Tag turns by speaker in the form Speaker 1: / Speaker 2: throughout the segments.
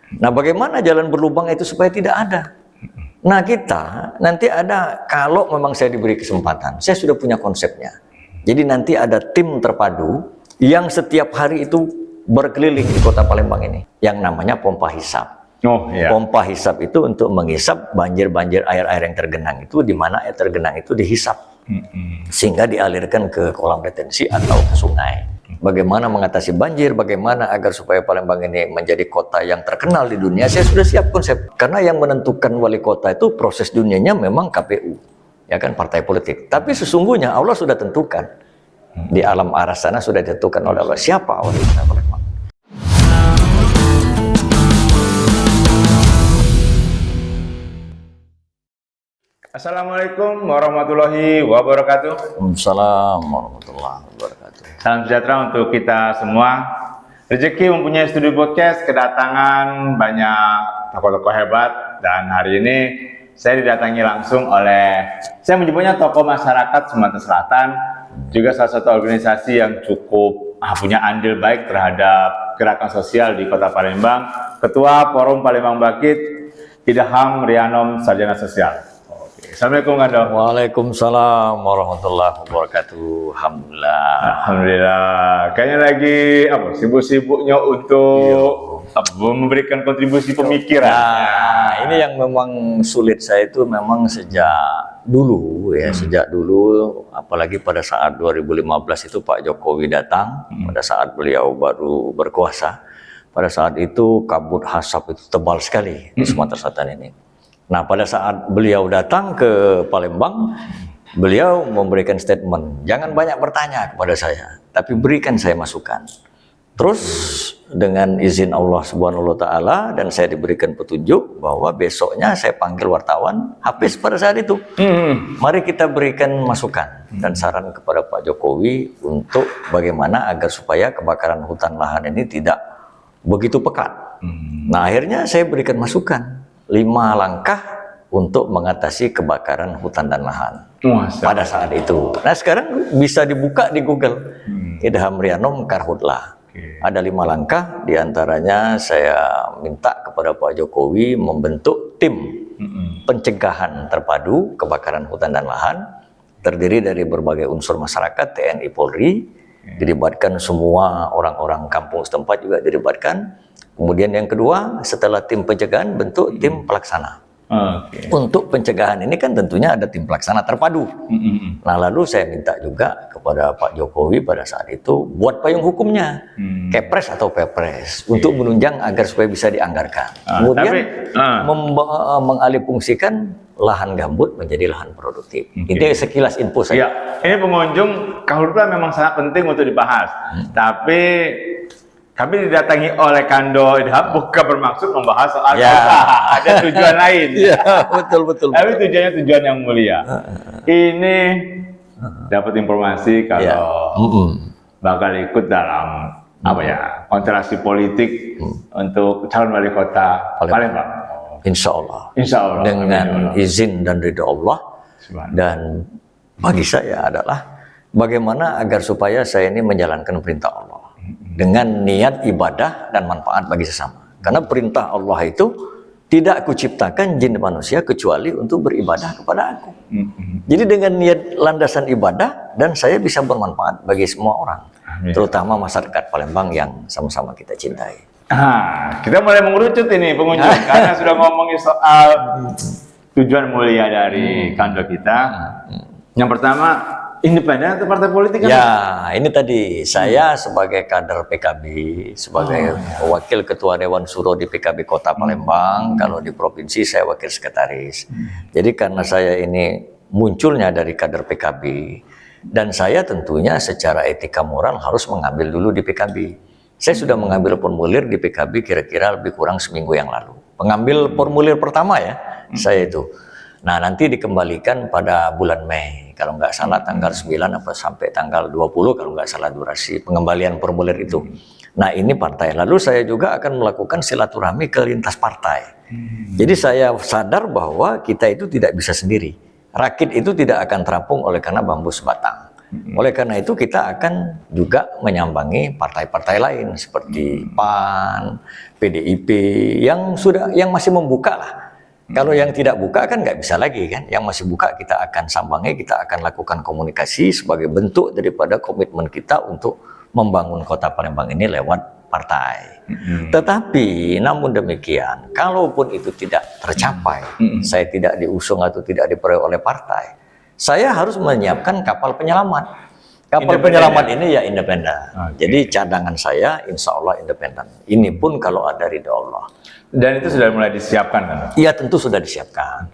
Speaker 1: Nah, bagaimana jalan berlubang itu supaya tidak ada? Nah, kita nanti ada, kalau memang saya diberi kesempatan, saya sudah punya konsepnya. Jadi nanti ada tim terpadu yang setiap hari itu berkeliling di Kota Palembang ini, yang namanya pompa hisap.
Speaker 2: Oh, iya.
Speaker 1: Pompa hisap itu untuk menghisap banjir-banjir air-air yang tergenang itu, di mana air tergenang itu dihisap, sehingga dialirkan ke kolam retensi atau ke sungai. Bagaimana mengatasi banjir, bagaimana agar supaya Palembang ini menjadi kota yang terkenal di dunia, saya sudah siap konsep. Karena yang menentukan wali kota itu proses dunianya memang KPU, ya kan, partai politik. Tapi sesungguhnya Allah sudah tentukan. Di alam aras sana sudah ditentukan oleh Allah siapa wali kota Palembang.
Speaker 2: Assalamualaikum warahmatullahi wabarakatuh.
Speaker 1: Waalaikumsalam warahmatullahi wabarakatuh.
Speaker 2: Salam sejahtera untuk kita semua. Rezeki mempunyai studio podcast, kedatangan banyak tokoh-tokoh hebat, dan hari ini saya didatangi langsung oleh, saya menyebutnya tokoh masyarakat Sumatera Selatan, juga salah satu organisasi yang cukup punya andil baik terhadap gerakan sosial di Kota Palembang, Ketua Forum Palembang Bangkit, Idham Rianom, Sarjana Sosial. Assalamualaikum Kando.
Speaker 1: Waalaikumsalam warahmatullahi wabarakatuh.
Speaker 2: Alhamdulillah. Kayaknya lagi sibuk-sibuknya untuk memberikan kontribusi pemikiran.
Speaker 1: Nah, ini yang memang sulit saya itu memang sejak dulu ya, sejak dulu, apalagi pada saat 2015 itu Pak Jokowi datang, pada saat beliau baru berkuasa. Pada saat itu kabut asap itu tebal sekali di Sumatera Selatan ini. Nah, pada saat beliau datang ke Palembang, beliau memberikan statement, jangan banyak bertanya kepada saya, tapi berikan saya masukan. Terus dengan izin Allah Subhanahu wa Ta'ala, dan saya diberikan petunjuk bahwa besoknya saya panggil wartawan, habis pada saat itu. Mari kita berikan masukan dan saran kepada Pak Jokowi untuk bagaimana agar supaya kebakaran hutan lahan ini tidak begitu pekat. Nah, akhirnya saya berikan masukan 5 langkah untuk mengatasi kebakaran hutan dan lahan pada saat itu. Nah, sekarang bisa dibuka di Google, Idham Rianom Karhutlah. Ada 5 langkah, diantaranya saya minta kepada Pak Jokowi membentuk tim pencegahan terpadu kebakaran hutan dan lahan, terdiri dari berbagai unsur masyarakat, TNI, Polri, dilibatkan semua orang-orang kampung setempat juga dilibatkan. Kemudian yang kedua, setelah tim pencegahan, bentuk tim pelaksana. Untuk pencegahan ini kan tentunya ada tim pelaksana terpadu. Nah, lalu saya minta juga kepada Pak Jokowi pada saat itu buat payung hukumnya, Kepres atau Perpres, untuk menunjang agar supaya bisa dianggarkan. Kemudian mengalihfungsikan lahan gambut menjadi lahan produktif. Ini sekilas info saja.
Speaker 2: Ya, ini pengunjung Karhutlah memang sangat penting untuk dibahas. Tapi didatangi oleh Kando Idham bukan bermaksud membahas soal ada tujuan lain.
Speaker 1: Ya, betul.
Speaker 2: Tapi tujuannya tujuan yang mulia. Ini dapat informasi kalau bakal ikut dalam konstelasi politik untuk calon wali kota Palembang.
Speaker 1: Insya Allah. Dengan izin dan ridho Allah. Dan bagi saya adalah bagaimana agar supaya saya ini menjalankan perintah Allah dengan niat ibadah dan manfaat bagi sesama. Karena perintah Allah itu tidak aku ciptakan jin dan manusia kecuali untuk beribadah kepada aku. Jadi dengan niat landasan ibadah, dan saya bisa bermanfaat bagi semua orang, terutama masyarakat Palembang yang sama-sama kita cintai.
Speaker 2: Kita mulai mengerucut ini pengunjung karena sudah ngomongin soal tujuan mulia dari Kando kita. Yang pertama, independen atau partai politik kan?
Speaker 1: Ya, ini tadi saya sebagai kader PKB, sebagai wakil ketua Dewan Suro di PKB Kota Palembang, kalau di provinsi saya wakil sekretaris. Jadi karena saya ini munculnya dari kader PKB, dan saya tentunya secara etika moral harus mengambil dulu di PKB. Saya sudah mengambil formulir di PKB kira-kira lebih kurang seminggu yang lalu. Pengambil formulir pertama ya, saya itu. Nah, nanti dikembalikan pada bulan Mei, kalau nggak salah tanggal 9 apa sampai tanggal 20 kalau nggak salah durasi pengembalian formulir itu. Nah, ini partai. Lalu saya juga akan melakukan silaturahmi ke lintas partai. Jadi saya sadar bahwa kita itu tidak bisa sendiri. Rakit itu tidak akan terapung oleh karena bambu sebatang. Oleh karena itu kita akan juga menyambangi partai-partai lain seperti PAN, PDIP yang masih membuka lah. Kalau yang tidak buka kan nggak bisa lagi kan. Yang masih buka kita akan sambangi, kita akan lakukan komunikasi sebagai bentuk daripada komitmen kita untuk membangun Kota Palembang ini lewat partai. Tetapi namun demikian, kalaupun itu tidak tercapai, saya tidak diusung atau tidak diperoleh oleh partai, saya harus menyiapkan kapal penyelamat. Kapal penyelamat ini ya independen. Jadi cadangan saya insya Allah independen. Ini pun kalau ada ridho Allah.
Speaker 2: Dan itu sudah mulai disiapkan kan?
Speaker 1: Iya tentu sudah disiapkan.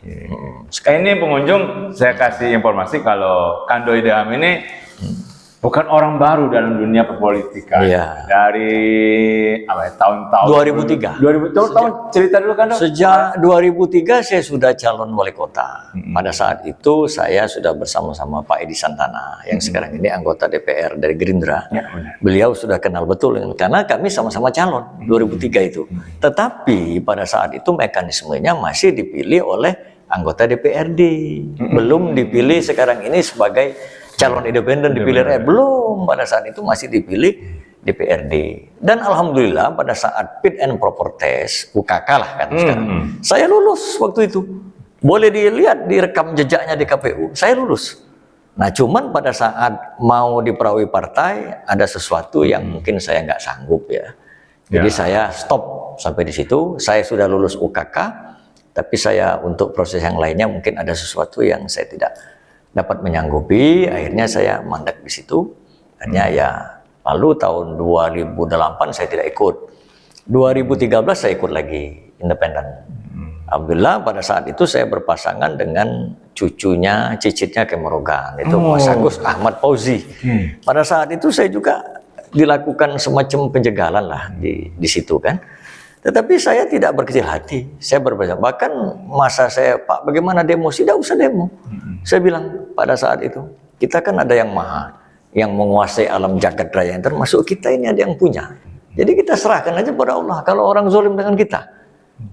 Speaker 2: Ini pengunjung saya kasih informasi kalau Kando Idham ini bukan orang baru dalam dunia perpolitikan.
Speaker 1: Iya.
Speaker 2: Dari tahun-tahun
Speaker 1: 2003.
Speaker 2: 2000 tahun cerita dulu Kando.
Speaker 1: Sejak 2003 saya sudah calon wali kota. Pada saat itu saya sudah bersama-sama Pak Edi Santana yang sekarang ini anggota DPR dari Gerindra.
Speaker 2: Ya, benar.
Speaker 1: Beliau sudah kenal betul karena kami sama-sama calon 2003 itu. Tetapi pada saat itu mekanismenya masih dipilih oleh anggota DPRD. Belum dipilih sekarang ini sebagai calon independen dipilih belum, pada saat itu masih dipilih DPRD. Dan alhamdulillah pada saat fit and proper test UKK lah kan sekarang, saya lulus waktu itu. Boleh dilihat di rekam jejaknya di KPU, saya lulus. Nah cuman pada saat mau diperawi partai ada sesuatu yang mungkin saya nggak sanggup ya. Jadi saya stop sampai di situ. Saya sudah lulus UKK, tapi saya untuk proses yang lainnya mungkin ada sesuatu yang saya tidak dapat menyanggupi, akhirnya saya mandek di situ. Akhirnya ya lalu tahun 2008 saya tidak ikut. 2013 saya ikut lagi independen. Alhamdulillah pada saat itu saya berpasangan dengan cucunya, cicitnya Kemerogan, itu Mas Agus Ahmad Fauzi. Pada saat itu saya juga dilakukan semacam penjagalan lah di situ kan. Tetapi saya tidak berkecil hati, saya berpesan. Bahkan masa saya, Pak bagaimana demo? Tidak usah demo. Saya bilang pada saat itu, kita kan ada yang maha, yang menguasai alam jagat raya, yang termasuk kita ini ada yang punya. Jadi kita serahkan aja pada Allah, kalau orang zalim dengan kita.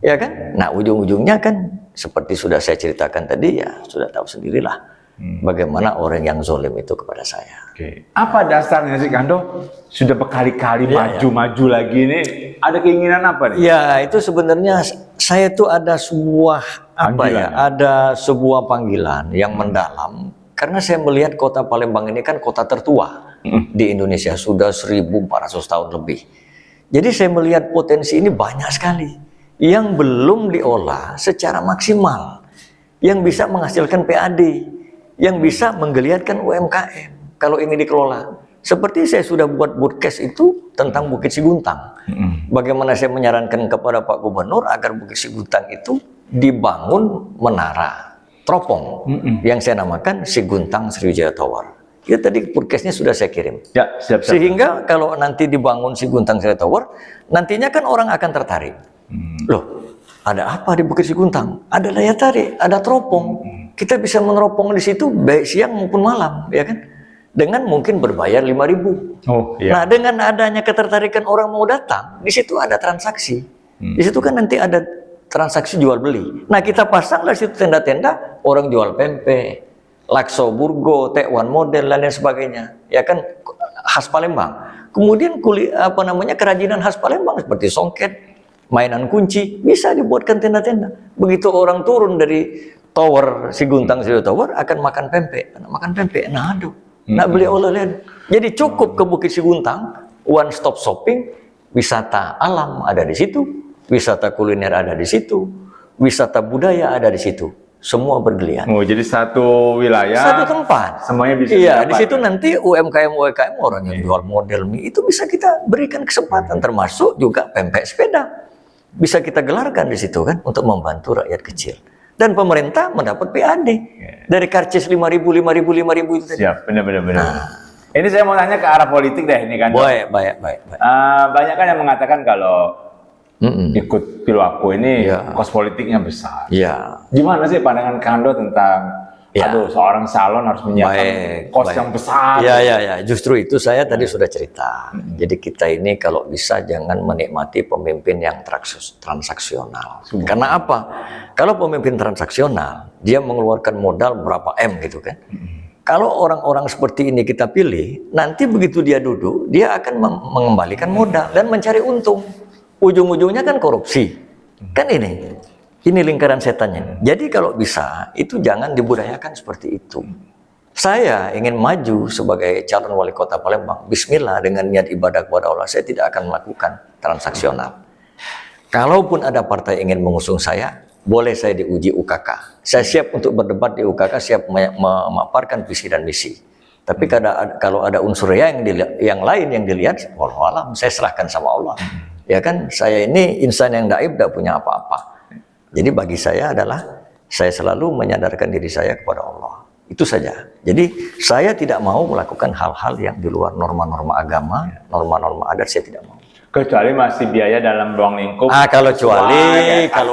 Speaker 1: Ya kan? Nah ujung-ujungnya kan, seperti sudah saya ceritakan tadi ya, sudah tahu sendirilah. Bagaimana orang yang zalim itu kepada saya.
Speaker 2: Apa dasarnya sih Kando? Sudah berkali-kali maju-maju lagi nih. Ada keinginan apa nih?
Speaker 1: Ya itu sebenarnya saya tuh ada sebuah ada sebuah panggilan yang mendalam. Karena saya melihat Kota Palembang ini kan kota tertua di Indonesia, sudah 1400 tahun lebih. Jadi saya melihat potensi ini banyak sekali yang belum diolah secara maksimal, yang bisa menghasilkan PAD, yang bisa menggeliatkan UMKM kalau ini dikelola. Seperti saya sudah buat podcast itu tentang Bukit Siguntang. Bagaimana saya menyarankan kepada Pak Gubernur agar Bukit Siguntang itu dibangun menara teropong yang saya namakan Siguntang Sriwijaya Tower. Ya tadi podcastnya sudah saya kirim.
Speaker 2: Ya, siap.
Speaker 1: Sehingga kalau nanti dibangun Siguntang Sriwijaya Tower, nantinya kan orang akan tertarik. Loh, ada apa di Bukit Siguntang? Ada daya tarik, ada teropong. Kita bisa meneropong di situ baik siang maupun malam, ya kan? Dengan mungkin berbayar 5.000. Nah, dengan adanya ketertarikan orang mau datang, di situ ada transaksi. Di situ kan nanti ada transaksi jual beli. Nah, kita pasanglah situ tenda-tenda, orang jual pempek, lakso burgo, tekwan model dan lain sebagainya. Ya kan khas Palembang. Kemudian kerajinan khas Palembang seperti songket, mainan kunci bisa dibuatkan tenda-tenda. Begitu orang turun dari tower Siguntang Sriwijaya Tower akan makan pempek. Nah aduh. Nah beli oleh-oleh. Jadi cukup ke Bukit Siguntang, one stop shopping, wisata alam ada di situ, wisata kuliner ada di situ, wisata budaya ada di situ. Semua bergeliat.
Speaker 2: Jadi satu wilayah,
Speaker 1: satu tempat.
Speaker 2: Semuanya bisa.
Speaker 1: Iya, di situ nanti UMKM orang yang jual model mie itu bisa kita berikan kesempatan, termasuk juga pempek sepeda. Bisa kita gelarkan di situ kan untuk membantu rakyat kecil. Dan pemerintah mendapat PAD dari karcis 5.000 itu tadi.
Speaker 2: Siap, benar. Ini saya mau tanya ke arah politik deh ini kan.
Speaker 1: Baik.
Speaker 2: Banyak kan yang mengatakan kalau ikut Pilwaku ini kos politiknya besar.
Speaker 1: Iya.
Speaker 2: Gimana sih pandangan Kando tentang seorang salon harus menyiapkan kos yang besar?
Speaker 1: Iya. Justru itu saya tadi sudah cerita. Jadi kita ini kalau bisa jangan menikmati pemimpin yang transaksional. Karena apa? Kalau pemimpin transaksional, dia mengeluarkan modal berapa M gitu kan. kalau orang-orang seperti ini kita pilih, nanti begitu dia duduk, dia akan mengembalikan modal dan mencari untung. Ujung-ujungnya kan korupsi. Kan ini lingkaran setannya. Jadi kalau bisa, itu jangan dibudayakan seperti itu. Saya ingin maju sebagai calon wali kota Palembang. Bismillah, dengan niat ibadah kepada Allah, saya tidak akan melakukan transaksional. Kalaupun ada partai ingin mengusung saya, boleh saya diuji UKK. Saya siap untuk berdebat di UKK, siap memaparkan visi dan misi. Tapi kalau ada unsur yang lain yang dilihat, wallahualam, saya serahkan sama Allah. Ya kan, saya ini insan yang daib, tidak punya apa-apa. Jadi bagi saya adalah, saya selalu menyadarkan diri saya kepada Allah. Itu saja. Jadi saya tidak mau melakukan hal-hal yang di luar norma-norma agama, norma-norma adat, saya tidak mau.
Speaker 2: Kecuali masih biaya dalam ruang lingkup.
Speaker 1: Kalau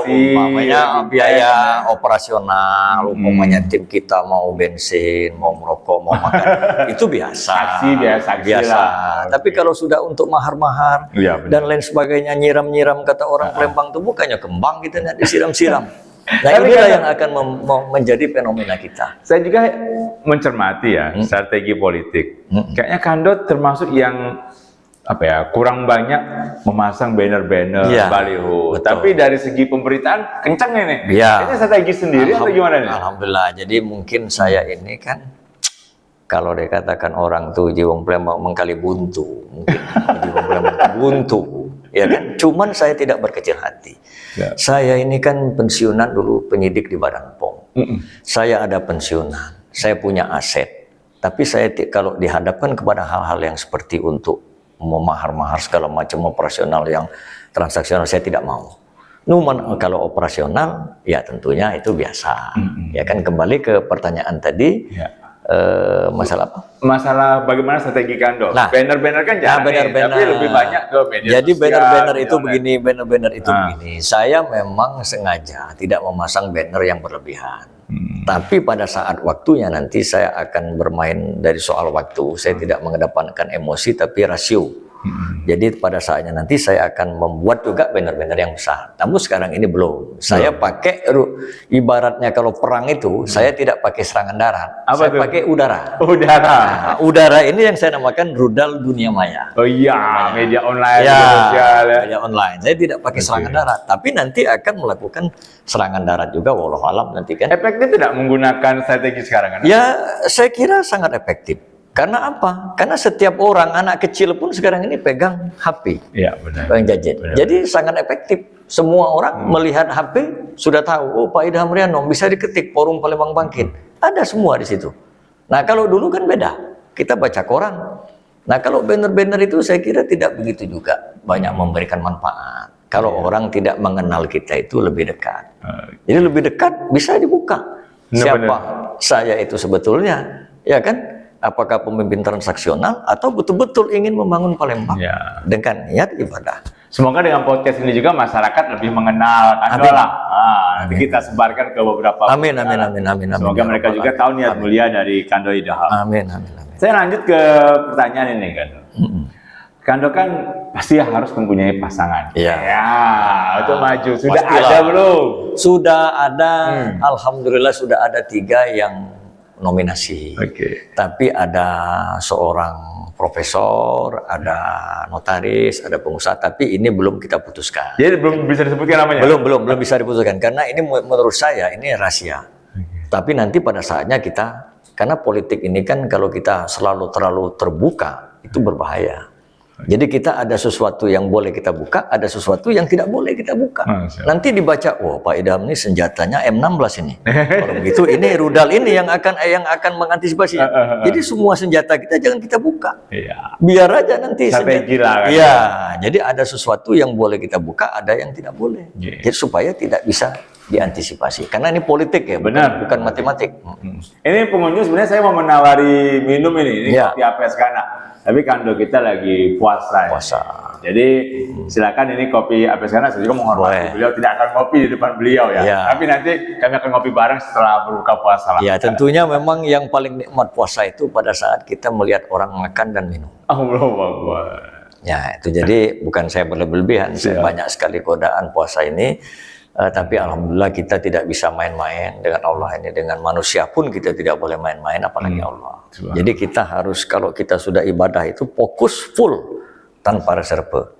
Speaker 1: umpamanya biaya operasional, umpamanya tim kita mau bensin, mau merokok, mau makan, itu biasa. Biasa. Lah. Tapi kalau sudah untuk mahar-mahar dan lain sebagainya, nyiram-nyiram, kata orang Palembang itu bukannya kembang gitu, disiram-siram. Nah, inilah yang akan menjadi fenomena kita.
Speaker 2: Saya juga mencermati ya strategi politik. Kayaknya Kando termasuk yang kurang banyak memasang banner-banner, baliho.
Speaker 1: Betul.
Speaker 2: Tapi dari segi pemberitaan kencang ini. Ini strategi sendiri atau gimana nih?
Speaker 1: Alhamdulillah. Jadi mungkin saya ini kan, kalau dikatakan orang tuh Jiwang Palembang mengkali buntu, mungkin Jiwang Palembang buntu, ya kan? Cuman saya tidak berkecil hati. Saya ini kan pensiunan dulu penyidik di Badan POM. Saya ada pensiunan, saya punya aset. Tapi saya kalau dihadapkan kepada hal-hal yang seperti untuk memahar-mahar segala macam operasional yang transaksional, saya tidak mau. Namun kalau operasional, ya tentunya itu biasa. Ya kan, kembali ke pertanyaan tadi, masalah apa?
Speaker 2: Masalah bagaimana strategi Kando. Banner-banner kan jangan tapi lebih banyak ke media
Speaker 1: jadi
Speaker 2: sosial.
Speaker 1: Banner-banner itu begini, banner-banner itu begini. Saya memang sengaja tidak memasang banner yang berlebihan. Tapi pada saat waktunya nanti saya akan bermain dari soal waktu. Saya tidak mengedepankan emosi tapi rasio. Jadi pada saatnya nanti saya akan membuat juga banner-banner yang besar. Namun sekarang ini belum. Saya pakai ibaratnya kalau perang itu saya tidak pakai serangan darat. Saya pakai udara. Nah, udara ini yang saya namakan rudal dunia maya.
Speaker 2: Oh iya, media online,
Speaker 1: media online. Saya tidak pakai serangan darat, tapi nanti akan melakukan serangan darat juga, wallahualam nanti kan.
Speaker 2: Efektif tidak menggunakan strategi sekarang kan?
Speaker 1: Ya, saya kira sangat efektif. Karena apa? Karena setiap orang, anak kecil pun sekarang ini pegang HP.
Speaker 2: Iya, benar.
Speaker 1: Pegang gadget. Jadi sangat efektif. Semua orang melihat HP sudah tahu, oh Pak Idham Riyano bisa diketik Forum Palembang Bangkit. Ada semua di situ. Nah, kalau dulu kan beda. Kita baca koran. Nah, kalau banner-banner itu saya kira tidak begitu juga banyak memberikan manfaat. Kalau orang tidak mengenal kita itu lebih dekat. Jadi lebih dekat bisa dibuka. Siapa saya itu sebetulnya, ya kan? Apakah pemimpin transaksional atau betul-betul ingin membangun Palembang dengan niat ibadah.
Speaker 2: Semoga dengan podcast ini juga masyarakat lebih mengenal Kando lah. Nanti kita sebarkan ke beberapa.
Speaker 1: Amin.
Speaker 2: Semoga mereka juga tahu niat mulia dari Kando Idham.
Speaker 1: Amin.
Speaker 2: Saya lanjut ke pertanyaan ini, Kando. Kando kan pasti harus mempunyai pasangan.
Speaker 1: Ya,
Speaker 2: untuk maju. Sudah
Speaker 1: pastilah.
Speaker 2: Ada belum?
Speaker 1: Sudah ada. Alhamdulillah sudah ada 3 yang nominasi. Tapi ada seorang profesor, ada notaris, ada pengusaha, tapi ini belum kita putuskan.
Speaker 2: Jadi belum bisa disebutkan namanya?
Speaker 1: Belum bisa diputuskan, karena ini menurut saya ini rahasia. Tapi nanti pada saatnya kita, karena politik ini kan kalau kita terlalu terbuka, itu berbahaya. Jadi kita ada sesuatu yang boleh kita buka, ada sesuatu yang tidak boleh kita buka. Nanti dibaca, oh Pak Idham ini senjatanya M16 ini. Kalau begitu ini rudal ini yang akan mengantisipasi. Jadi semua senjata kita jangan kita buka. Biar aja nanti
Speaker 2: strategi lah.
Speaker 1: Jadi ada sesuatu yang boleh kita buka, ada yang tidak boleh. Jadi supaya tidak bisa diantisipasi. Karena ini politik ya, bukan matematik.
Speaker 2: Ini pengunjung sebenarnya saya mau menawari minum ini kopi Apeskana. Tapi Kando kita lagi puasa. Jadi silakan ini kopi Apeskana, saya juga menghormati beliau tidak akan ngopi di depan beliau ya. Tapi nanti kami akan ngopi bareng setelah berbuka puasa lah.
Speaker 1: Ya, tentunya memang yang paling nikmat puasa itu pada saat kita melihat orang makan dan minum.
Speaker 2: Allah.
Speaker 1: Ya, itu jadi bukan saya berlebihan, saya banyak sekali godaan puasa ini. Tapi alhamdulillah kita tidak bisa main-main dengan Allah ini. Dengan manusia pun kita tidak boleh main-main, apalagi Allah. Jadi kita harus, kalau kita sudah ibadah itu fokus full tanpa reserve.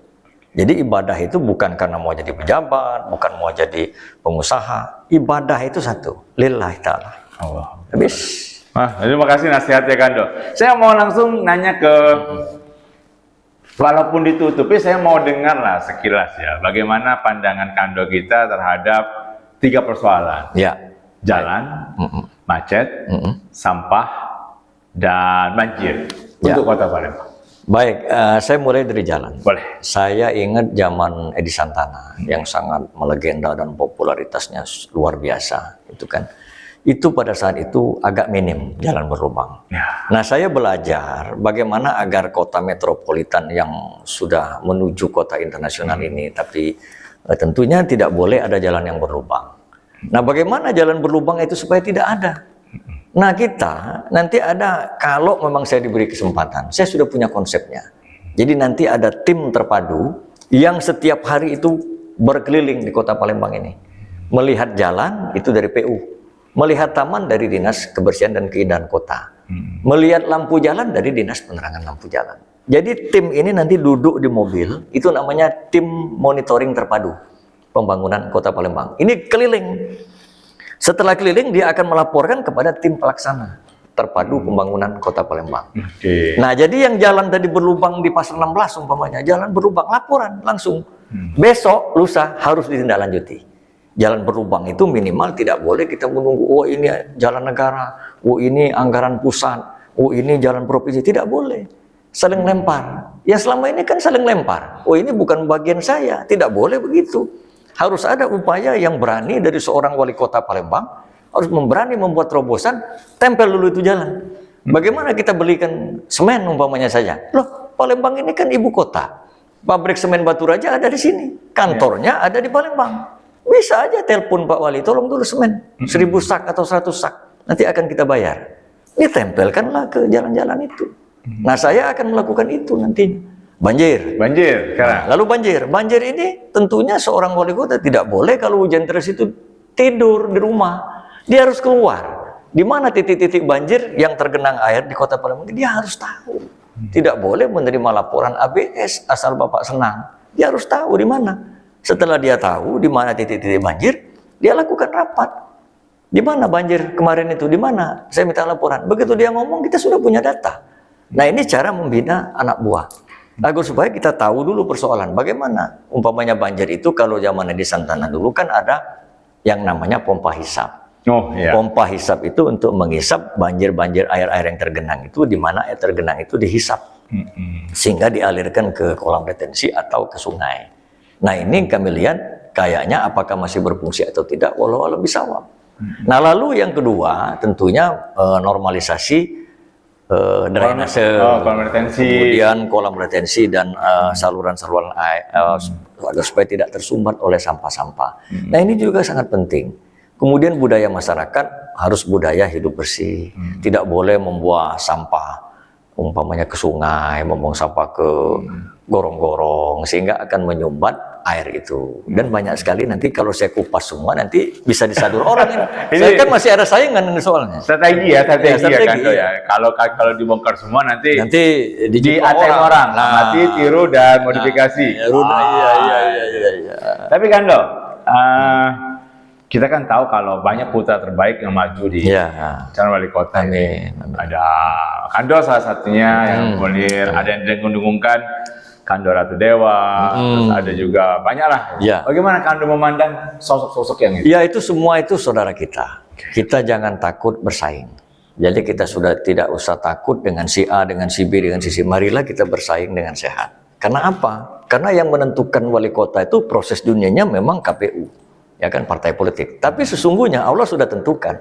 Speaker 1: Jadi ibadah itu bukan karena mau jadi pejabat, bukan mau jadi pengusaha. Ibadah itu satu, lillahi ta'ala.
Speaker 2: Allah.
Speaker 1: Habis.
Speaker 2: Terima kasih nasihatnya Kando. Saya mau langsung nanya ke, walaupun ditutupi, saya mau dengar lah sekilas ya, bagaimana pandangan Kando kita terhadap 3 persoalan.
Speaker 1: Ya.
Speaker 2: Jalan, macet, sampah, dan banjir untuk Kota Palembang.
Speaker 1: Baik, saya mulai dari jalan.
Speaker 2: Boleh.
Speaker 1: Saya ingat zaman Edi Santana yang sangat melegenda dan popularitasnya luar biasa, itu kan. Itu pada saat itu agak minim jalan berlubang.
Speaker 2: Ya.
Speaker 1: Nah, saya belajar bagaimana agar kota metropolitan yang sudah menuju kota internasional ini, tapi tentunya tidak boleh ada jalan yang berlubang. Nah, bagaimana jalan berlubang itu supaya tidak ada? Nah, kita nanti ada, kalau memang saya diberi kesempatan, saya sudah punya konsepnya. Jadi nanti ada tim terpadu yang setiap hari itu berkeliling di Kota Palembang ini. Melihat jalan itu dari PU, melihat taman dari Dinas Kebersihan dan Keindahan Kota, melihat lampu jalan dari Dinas Penerangan Lampu Jalan. Jadi tim ini nanti duduk di mobil, itu namanya tim monitoring terpadu pembangunan Kota Palembang. Ini keliling. Setelah keliling, dia akan melaporkan kepada tim pelaksana terpadu pembangunan Kota Palembang. Nah, jadi yang jalan tadi berlubang di Pasar 16 umpamanya, jalan berlubang, laporan langsung. Besok, lusa harus ditindaklanjuti. Jalan berlubang itu minimal tidak boleh kita menunggu, oh ini jalan negara, oh ini anggaran pusat, oh ini jalan provinsi. Tidak boleh. Saling lempar. Ya selama ini kan saling lempar. Oh ini bukan bagian saya. Tidak boleh begitu. Harus ada upaya yang berani dari seorang wali kota Palembang, harus berani membuat terobosan, tempel dulu itu jalan. Bagaimana kita belikan semen umpamanya saja? Loh, Palembang ini kan ibu kota. Pabrik semen batu raja ada di sini. Kantornya ada di Palembang. Bisa aja telepon Pak Wali, tolong dulu semen. 1000 sak atau 100 sak. Nanti akan kita bayar. Ditempelkanlah ke jalan-jalan itu. Nah, saya akan melakukan itu nantinya. Banjir.
Speaker 2: Banjir sekarang.
Speaker 1: Lalu banjir. Banjir ini tentunya seorang wali kota tidak boleh kalau hujan deras itu tidur di rumah. Dia harus keluar. Di mana titik-titik banjir yang tergenang air di Kota Palembang, dia harus tahu. Tidak boleh menerima laporan ABS asal Bapak senang. Dia harus tahu di mana. Setelah dia tahu di mana titik-titik banjir, dia lakukan rapat. Di mana banjir kemarin itu? Di mana? Saya minta laporan. Begitu dia ngomong, kita sudah punya data. Nah, ini cara membina anak buah. Agar supaya kita tahu dulu persoalan bagaimana umpamanya banjir itu. Kalau zaman di Santana dulu kan ada yang namanya pompa hisap.
Speaker 2: Oh, iya.
Speaker 1: Pompa hisap itu untuk menghisap banjir-banjir air-air yang tergenang itu, di mana air tergenang itu dihisap sehingga dialirkan ke kolam retensi atau ke sungai. Nah, ini kami lihat kayaknya apakah masih berfungsi atau tidak, walau bisawab. Nah, lalu yang kedua tentunya normalisasi drainase,
Speaker 2: kolam retensi,
Speaker 1: kemudian kolam retensi dan saluran-saluran air agar supaya tidak tersumbat oleh sampah-sampah. Nah, ini juga sangat penting. Kemudian budaya masyarakat harus budaya hidup bersih. Tidak boleh membuang sampah umpamanya ke sungai, membuang sampah ke gorong-gorong sehingga akan menyumbat air itu. Dan banyak sekali nanti kalau saya kupas semua nanti bisa disadur orang ini. Saya kan masih ada saingan ini soalnya.
Speaker 2: Strategi ya Kando ya. Kalau dibongkar semua nanti di ATM orang. Nanti tiru dan modifikasi.
Speaker 1: Iya.
Speaker 2: Tapi Kando, kita kan tahu kalau banyak putra terbaik yang maju di calon wali kota ini. Ada Kando salah satunya yang mulir, ada yang dengung-dengungkan Kando Ratu Dewa, terus ada juga banyak lah.
Speaker 1: Ya.
Speaker 2: Bagaimana Kando memandang sosok-sosok yang itu?
Speaker 1: Ya, itu semua itu saudara kita. Kita jangan takut bersaing. Jadi kita sudah tidak usah takut dengan si A, dengan si B, dengan si C. Marilah kita bersaing dengan sehat. Karena apa? Karena yang menentukan wali kota itu proses dunianya memang KPU. Ya kan, partai politik. Tapi sesungguhnya Allah sudah tentukan.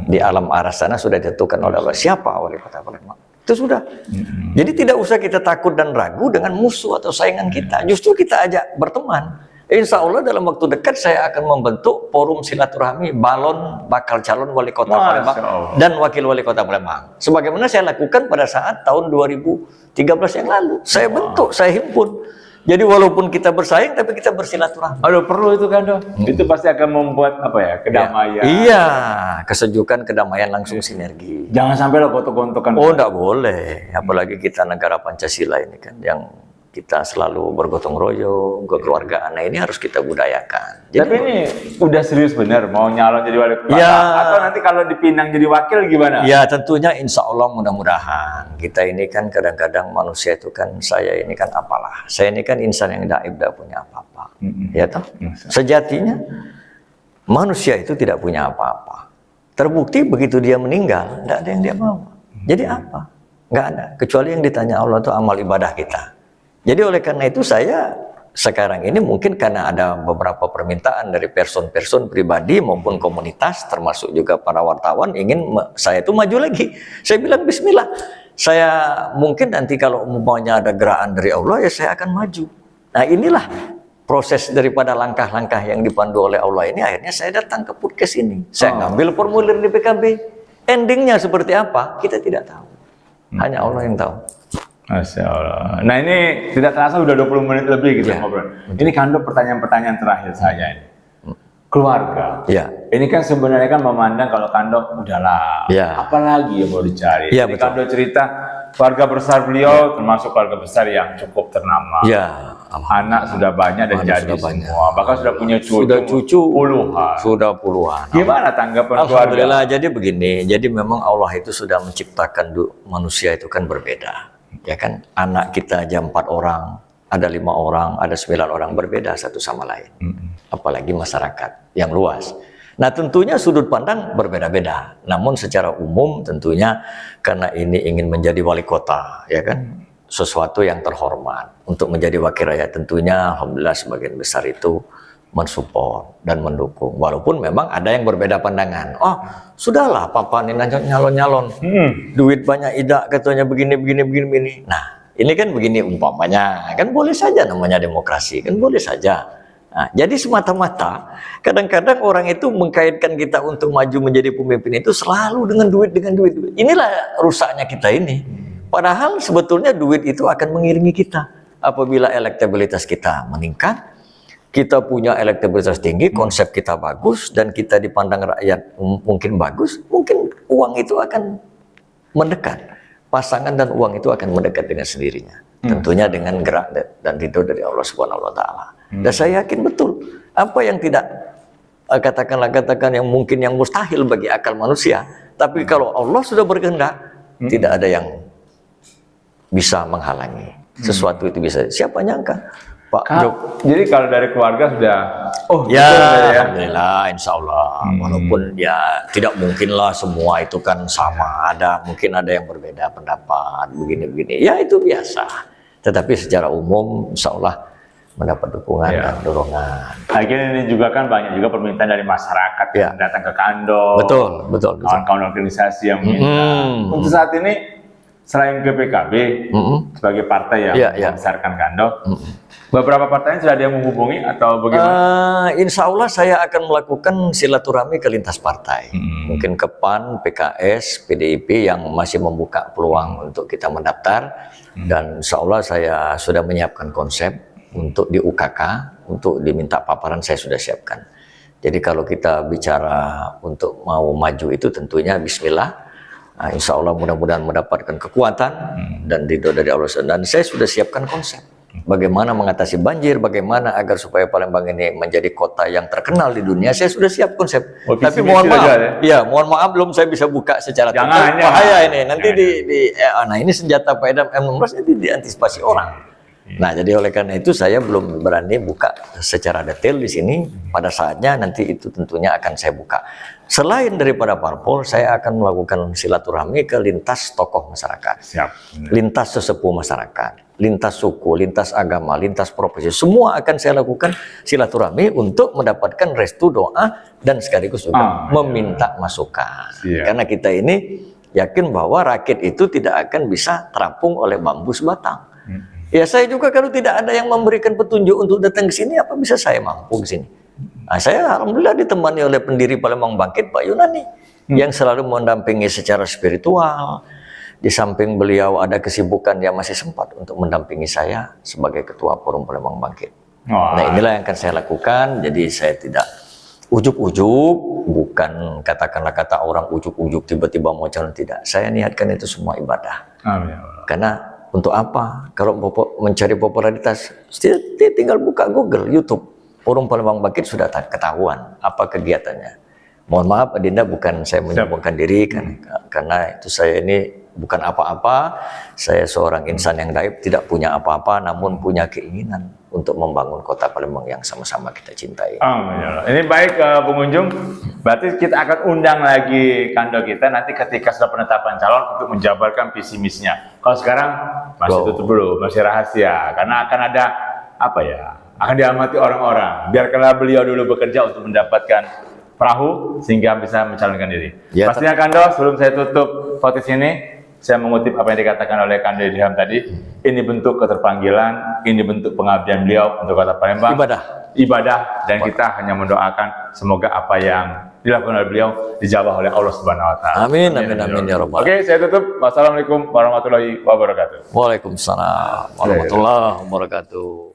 Speaker 1: Di alam aras sana sudah ditentukan oleh Allah siapa wali kota Palembang. Itu sudah. Jadi tidak usah kita takut dan ragu dengan musuh atau saingan kita. Justru kita ajak berteman. Insya Allah dalam waktu dekat saya akan membentuk forum silaturahmi balon bakal calon wali kota Palembang dan wakil wali kota Palembang. Sebagaimana saya lakukan pada saat tahun 2013 yang lalu. Saya bentuk, saya himpun Jadi walaupun kita bersaing, tapi kita bersilaturahmi.
Speaker 2: Aduh, perlu itu kan, Dok. Itu pasti akan membuat apa ya, kedamaian.
Speaker 1: Iya, kesejukan, kedamaian langsung sinergi.
Speaker 2: Jangan sampai lo gontok-gontokan.
Speaker 1: Oh, enggak boleh. Apalagi kita negara Pancasila ini kan, yang kita selalu bergotong royong, kekeluargaan. Nah, ini harus kita budayakan. Jadi,
Speaker 2: tapi ini udah serius bener mau nyalon jadi wali kota?
Speaker 1: Ya.
Speaker 2: Atau nanti kalau dipinang jadi wakil gimana?
Speaker 1: ya tentunya insya Allah mudah-mudahan. Kita ini kan kadang-kadang manusia itu kan, saya ini kan apalah. Saya ini kan insan yang daib, tidak punya apa-apa. Ya toh? Sejatinya manusia itu tidak punya apa-apa. Terbukti begitu dia meninggal, tidak ada yang dia mau. Jadi apa? Nggak ada. Kecuali yang ditanya Allah itu amal ibadah kita. Jadi oleh karena itu saya sekarang ini mungkin karena ada beberapa permintaan dari person-person pribadi maupun komunitas, termasuk juga para wartawan ingin saya itu maju lagi. Saya bilang bismillah. Saya mungkin nanti kalau umpamanya ada gerakan dari Allah, ya saya akan maju. Nah, inilah proses daripada langkah-langkah yang dipandu oleh Allah ini. Akhirnya saya datang ke podcast ini. Saya ngambil formulir di PKB. Endingnya seperti apa? Kita tidak tahu. Hanya Allah yang tahu.
Speaker 2: Masya Allah. Nah, ini tidak terasa udah 20 menit lebih gitu ngobrol. Ini kan, Dok, pertanyaan-pertanyaan terakhir saya ini. Keluarga.
Speaker 1: Ya.
Speaker 2: Ini kan sebenarnya kan memandang kalau Kando udahlah.
Speaker 1: Ya.
Speaker 2: Apalagi yang mau dicari.
Speaker 1: Ya,
Speaker 2: Jadi
Speaker 1: betul.
Speaker 2: Kando cerita keluarga besar beliau termasuk keluarga besar yang cukup ternama.
Speaker 1: Ya.
Speaker 2: Anak sudah banyak dan
Speaker 1: Anak
Speaker 2: jadi
Speaker 1: sudah banyak.
Speaker 2: semua. Bahkan sudah punya cucu.
Speaker 1: Sudah cucu
Speaker 2: puluhan.
Speaker 1: Sudah puluhan.
Speaker 2: Gimana tanggapan keluarga?
Speaker 1: Alhamdulillah. Jadi begini. Jadi memang Allah itu sudah menciptakan manusia itu kan berbeda. Ya kan, anak kita aja 4 orang, ada 5 orang, ada 9 orang, berbeda satu sama lain. Apalagi masyarakat yang luas. Nah, tentunya sudut pandang berbeda-beda. Namun secara umum tentunya karena ini ingin menjadi wali kota, ya kan, sesuatu yang terhormat. Untuk menjadi wakil rakyat tentunya alhamdulillah sebagian besar itu mensupport dan mendukung. Walaupun memang ada yang berbeda pandangan. Oh, sudahlah papa ini nyalon-nyalon. Duit banyak idak katanya begini. Nah, ini kan begini umpamanya. Kan boleh saja namanya demokrasi. Kan boleh saja. Nah, jadi semata-mata kadang-kadang orang itu mengkaitkan kita untuk maju menjadi pemimpin itu selalu dengan duit. Inilah rusaknya kita ini. Padahal sebetulnya duit itu akan mengiringi kita. Apabila elektabilitas kita meningkat, kita punya elektabilitas tinggi, konsep kita bagus, dan kita dipandang rakyat mungkin bagus, mungkin uang itu akan mendekat. Pasangan dan uang itu akan mendekat dengan sendirinya. Tentunya dengan gerak dan ridho dari Allah Subhanahu wa Ta'ala. Dan saya yakin betul, apa yang tidak katakan yang mungkin yang mustahil bagi akal manusia, tapi kalau Allah sudah berkehendak, tidak ada yang bisa menghalangi. Sesuatu itu bisa. Siapa nyangka? Pak Jok.
Speaker 2: Jadi kalau dari keluarga sudah,
Speaker 1: ya,
Speaker 2: betul,
Speaker 1: alhamdulillah, insya Allah. Walaupun ya tidak mungkinlah semua itu kan sama. Mungkin ada yang berbeda pendapat, begini. Ya itu biasa. Tetapi secara umum, insya Allah mendapat dukungan dan dorongan.
Speaker 2: Akhirnya ini juga kan banyak juga permintaan dari masyarakat yang datang ke Kando.
Speaker 1: Betul.
Speaker 2: Kawan-kawan organisasi yang minta. Untuk saat ini, selain ke PKB sebagai partai yang membesarkan Kando, beberapa partai sudah ada yang menghubungi atau bagaimana?
Speaker 1: Insya Allah saya akan melakukan silaturahmi ke lintas partai. Mungkin ke PAN, PKS, PDIP yang masih membuka peluang untuk kita mendaftar. Dan insya Allah saya sudah menyiapkan konsep untuk di UKK, untuk diminta paparan saya sudah siapkan. Jadi kalau kita bicara untuk mau maju itu tentunya bismillah. Nah, insya Allah mudah-mudahan mendapatkan kekuatan dan ridho dari Allah. Dan saya sudah siapkan konsep. Bagaimana mengatasi banjir, bagaimana agar supaya Palembang ini menjadi kota yang terkenal di dunia, saya sudah siap konsep. Tapi mohon maaf, mohon maaf belum saya bisa buka secara terbuka. Bahaya ini, nanti nah ini senjata Pak Edam M16 nanti diantisipasi orang. Nah, jadi oleh karena itu saya belum berani buka secara detail di sini. Pada saatnya nanti itu tentunya akan saya buka. Selain daripada parpol, saya akan melakukan silaturahmi ke lintas tokoh masyarakat. Lintas sesepuh masyarakat, lintas suku, lintas agama, lintas profesi. Semua akan saya lakukan silaturahmi untuk mendapatkan restu doa dan sekaligus juga meminta masukan. Karena kita ini yakin bahwa rakyat itu tidak akan bisa terapung oleh bambu sebatang. Ya saya juga kalau tidak ada yang memberikan petunjuk untuk datang ke sini, apa bisa saya mampu ke sini? Nah, saya alhamdulillah ditemani oleh pendiri Palembang Bangkit Pak Yunani yang selalu mendampingi secara spiritual di samping beliau ada kesibukan, dia masih sempat untuk mendampingi saya sebagai Ketua Forum Palembang Bangkit.
Speaker 2: Wah.
Speaker 1: Nah, inilah yang akan saya lakukan. Jadi saya tidak ujuk-ujuk, bukan katakanlah kata orang ujuk-ujuk tiba-tiba mau calon, tidak. Saya niatkan itu semua ibadah.
Speaker 2: Amin.
Speaker 1: Karena untuk apa? Kalau mencari popularitas, tinggal buka Google, YouTube. Forum Palembang Bangkit sudah ketahuan apa kegiatannya. Mohon maaf Adinda, bukan saya menyombongkan diri kan, karena itu saya ini bukan apa-apa. Saya seorang insan yang gaib, tidak punya apa-apa, namun punya keinginan untuk membangun kota Palembang yang sama-sama kita cintai.
Speaker 2: Amin. Ini baik pengunjung, berarti kita akan undang lagi Kando kita nanti ketika sudah penetapan calon untuk menjabarkan visi misinya. Kalau sekarang masih tutup dulu, masih rahasia, karena akan ada apa ya? Akan diamati orang-orang. Biarkanlah beliau dulu bekerja untuk mendapatkan perahu sehingga bisa mencalonkan diri.
Speaker 1: Ya,
Speaker 2: pastinya Kando, sebelum saya tutup podcast ini, saya mengutip apa yang dikatakan oleh Kando Dirham tadi. Ini bentuk keterpanggilan, ini bentuk pengabdian beliau untuk kota Palembang. Ibadah, dan kita hanya mendoakan semoga apa yang dilakukan oleh beliau dijabah oleh Allah Subhanahu Wa Taala.
Speaker 1: Amin, amin, amin ya Rabbal.
Speaker 2: Oke, saya tutup. Wassalamualaikum warahmatullahi wabarakatuh.
Speaker 1: Waalaikumsalam warahmatullahi wabarakatuh.